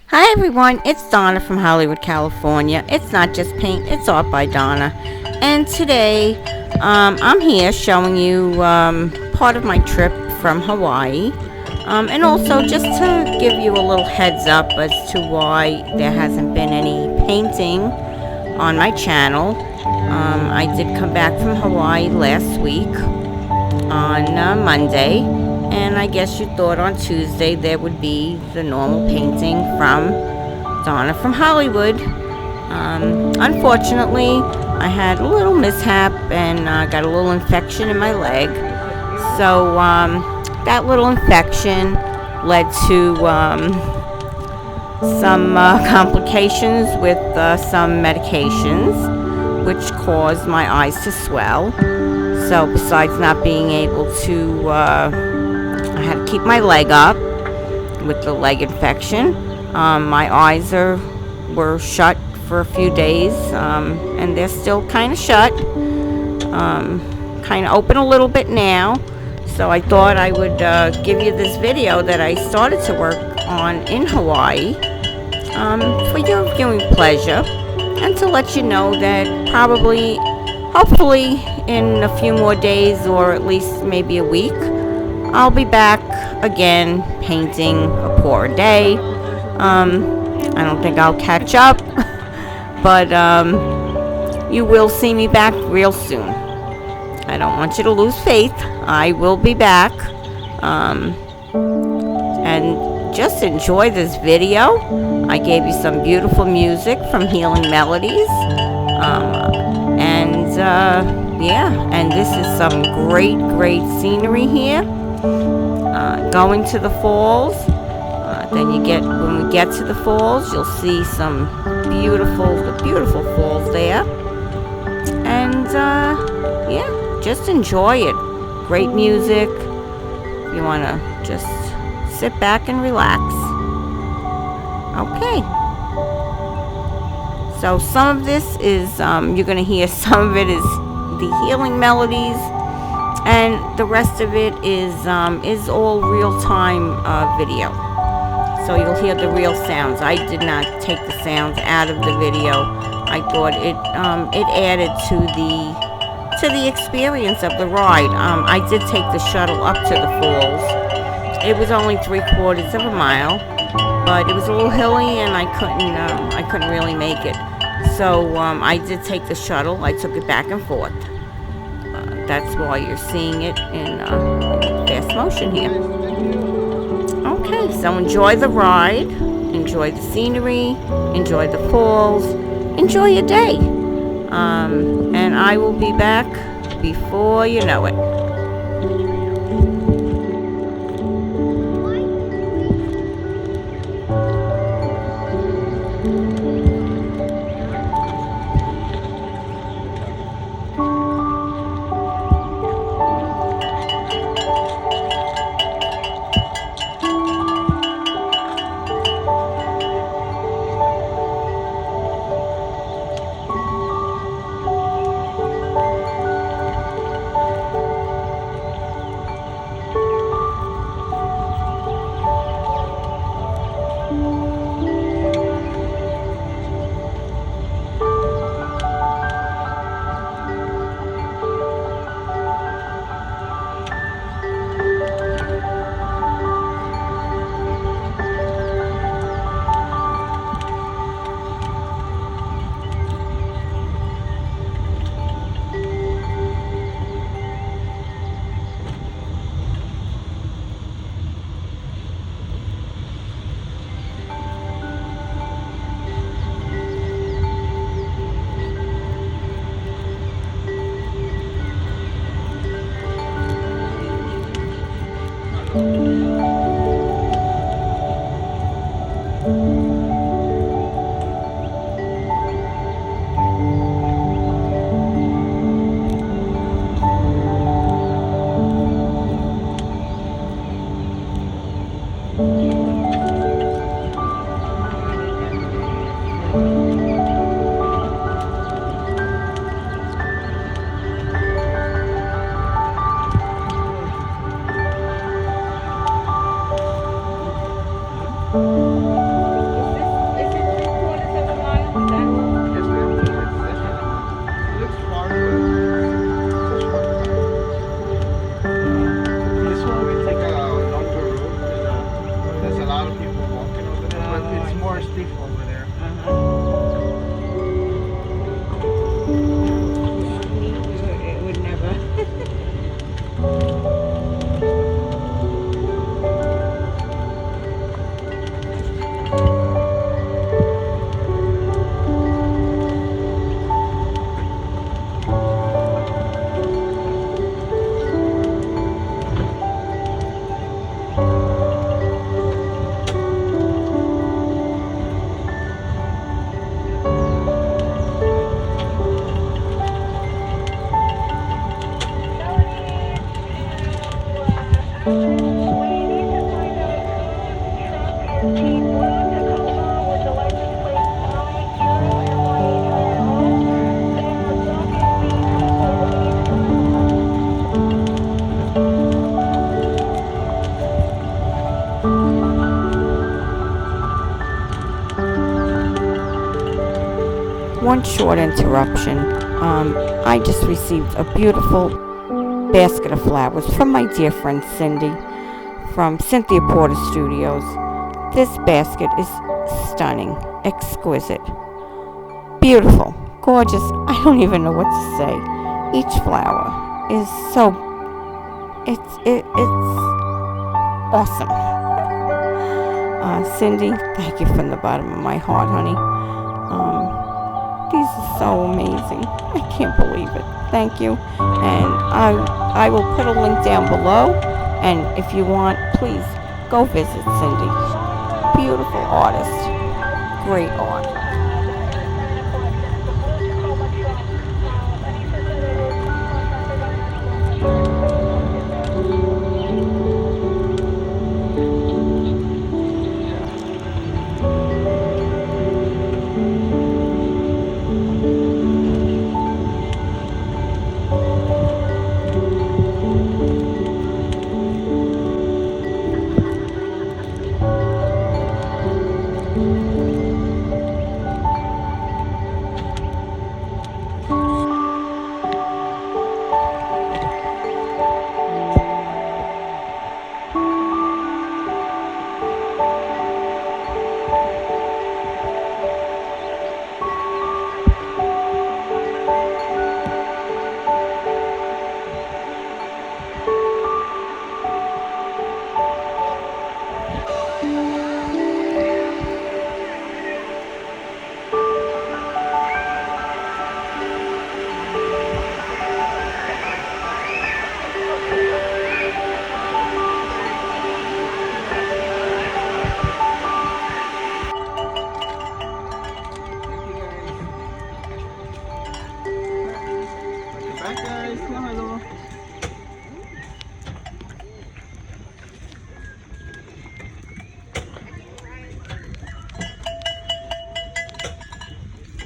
Hi everyone, it's Donna from Hollywood, California. It's not just paint, it's art by Donna. And today I'm here showing you part of my trip from Hawaii. And also just to give you a little heads up as to why there hasn't been any painting on my channel. I did come back from Hawaii last week on Monday, and I guess you thought on Tuesday there would be the normal painting from Donna from Hollywood. Unfortunately, I had a little mishap and got a little infection in my leg. So that little infection led to some complications with some medications, which caused my eyes to swell. So besides not being able to, I had to keep my leg up with the leg infection. My eyes were shut for a few days, and they're still kind of shut. Kind of open a little bit now. So I thought I would give you this video that I started to work on in Hawaii for your viewing pleasure, and to let you know that hopefully in a few more days, or at least maybe a week, I'll be back again painting a pour a day. I don't think I'll catch up, but you will see me back real soon. I don't want you to lose faith. I will be back. And just enjoy this video. I gave you some beautiful music from Healing Melodies. And this is some great scenery here. Going to the falls. When we get to the falls, you'll see some beautiful falls there. And just enjoy it. Great music. You want to just sit back and relax. Okay. So some of this is, you're going to hear some of it is the Healing Melodies, and the rest of it is all real-time video. So you'll hear the real sounds. I did not take the sounds out of the video. I thought it added to the experience of the ride. I did take the shuttle up to the falls. It was only 3/4 of a mile, but it was a little hilly, and I couldn't really make it. So I did take the shuttle. I took it back and forth. That's why you're seeing it in fast motion here. Okay, so enjoy the ride, enjoy the scenery, enjoy the falls, enjoy your day. And I will be back before you know it. One short interruption. I just received a beautiful basket of flowers from my dear friend Cindy from Cynthia Porter Studios. This basket is stunning, exquisite, beautiful, gorgeous. I don't even know what to say. Each flower is so it's awesome. Cindy, thank you from the bottom of my heart, honey. These are so amazing. I can't believe it. Thank you. And I will put a link down below. And if you want, please go visit Cindy. Beautiful artist. Great art.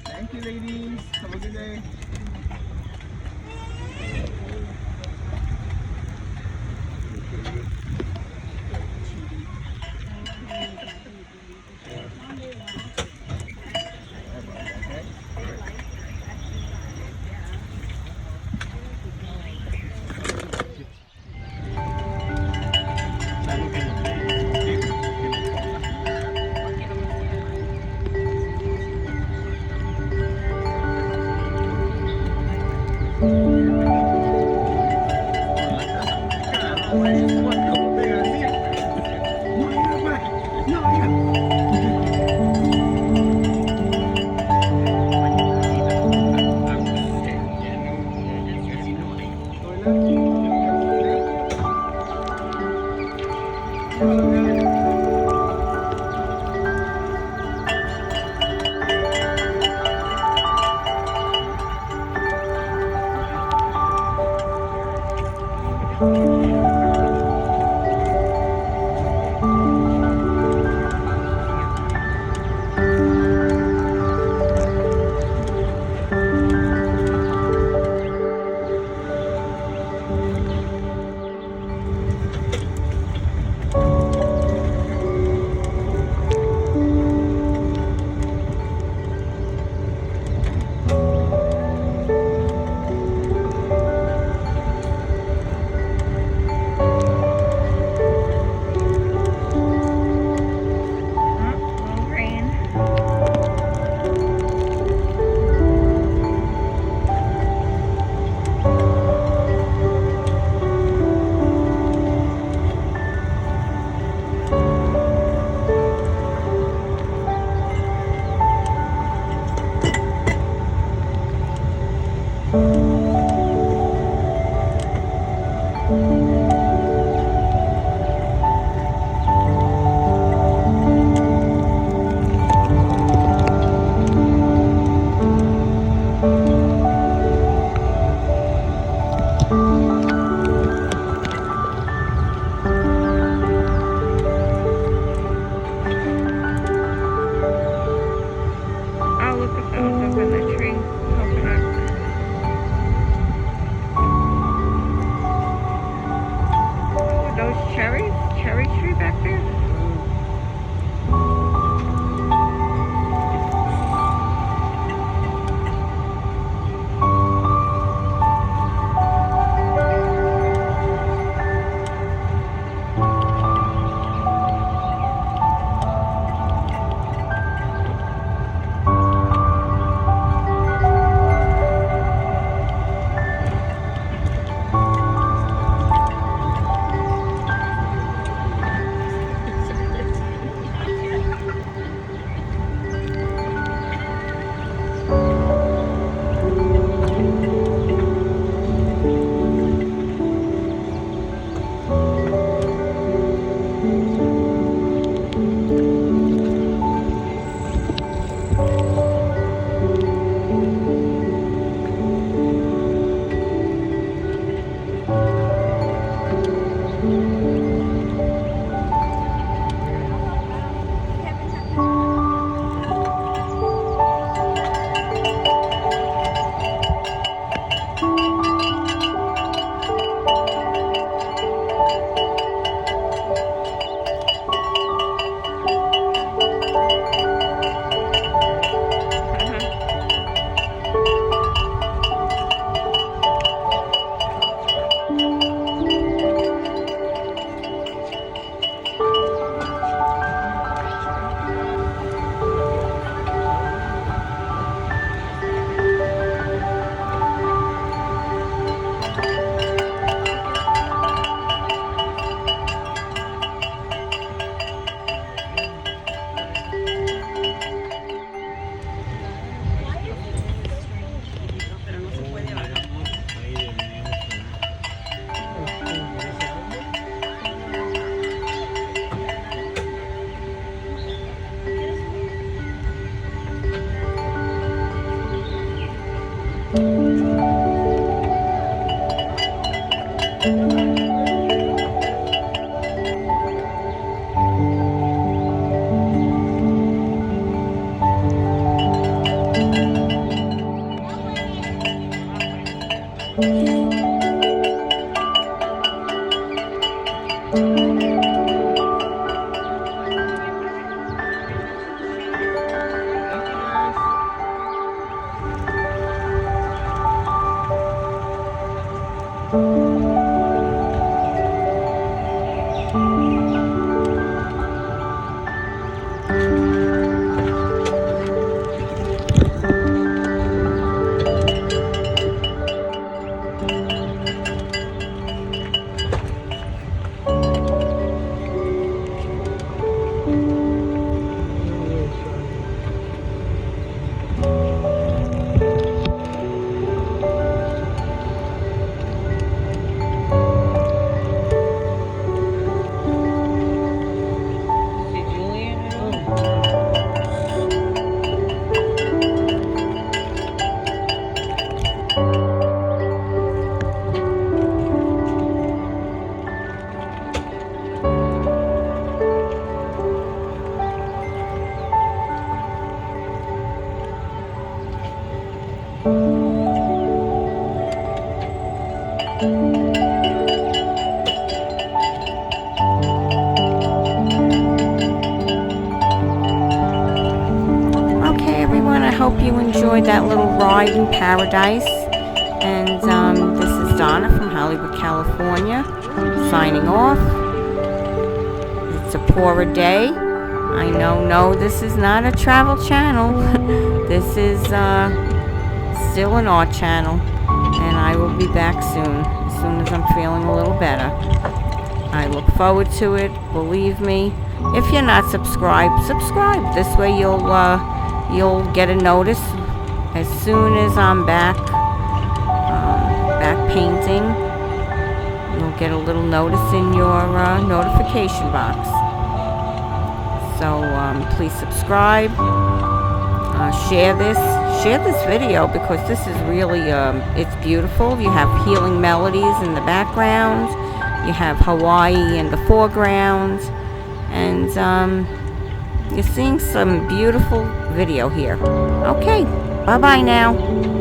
Thank you, ladies. Have a good day. tree back there? Hope you enjoyed that little ride in paradise. And this is Donna from Hollywood, California, signing off. It's a poorer day. I know, no, this is not a travel channel. This is still an art channel. And I will be back soon as I'm feeling a little better. I look forward to it, believe me. If you're not subscribed, subscribe. This way you'll get a notice as soon as I'm back painting. You'll get a little notice in your notification box. So please subscribe, share this video, because this is really it's beautiful. You have healing melodies in the background, you have Hawaii in the foreground, and you're seeing some beautiful video here. Okay, bye-bye now.